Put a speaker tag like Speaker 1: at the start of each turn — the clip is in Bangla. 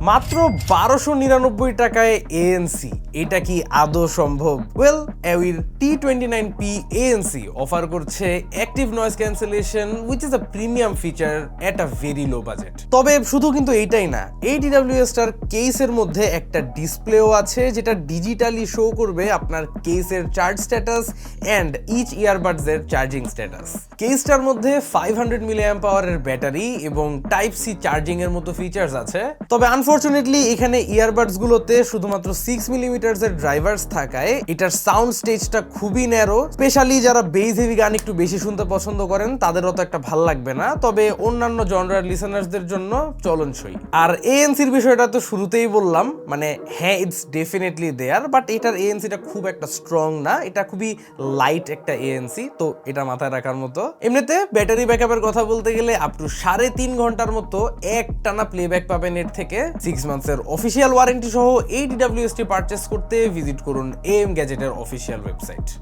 Speaker 1: মাত্র 1299 টাকায় এএনসি, এটা কি আদৌ সম্ভব? ওয়েল, অ্যাউইর T29P ANC অফার করছে active noise cancellation which is a premium feature at a very low budget. তবে শুধু কিন্তু এইটাই না, এই TWS-টার কেসের মধ্যে একটা ডিসপ্লেও আছে যেটা ডিজিটালি শো করবে আপনার কেসের charge status and each earbuds এর চার্জিং স্ট্যাটাস। কেসটার মধ্যে 500 মিলিঅ্যাম্প আওয়ারের ব্যাটারি এবং টাইপ সি চার্জিং এর মতো ফিচার্স আছে। তবে আনফরচুনেটলি এখানে ইয়ারবাডস গুলোতে শুধুমাত্র 6 মিলিমিটার এর ড্রাইভার্স থাকায় এটার সাউন্ড স্টেজটা খুবই ন্যারো। স্পেশালি যারা বেস হেভি গান একটু বেশি শুনতে পছন্দ করেন তাদের অত একটা ভাল লাগবে না, তবে অন্যান্য জনরার লিসেনার্সদের জন্য চলনসই। আর এএনসির বিষয়টা তো শুরুতেই বললাম, মানে হ্যাঁ ইটস ডেফিনেটলি দেয়ার, বাট এটার এএনসিটা খুব একটা স্ট্রং না, এটা খুবই লাইট একটা এএনসি, তো এটা মাথায় রাখার মতো। এমনিতে ব্যাটারি ব্যাকআপের কথা বলতে গেলে আপ টু 3.5 ঘন্টার মতো এক টানা প্লেব্যাক পাবেন এর থেকে। 6 মান্থসের অফিসিয়াল ওয়ারেন্টি সহ এই TWS-টি পারচেস করতে ভিজিট করুন AM গ্যাজেটের অফিসিয়াল ওয়েবসাইট।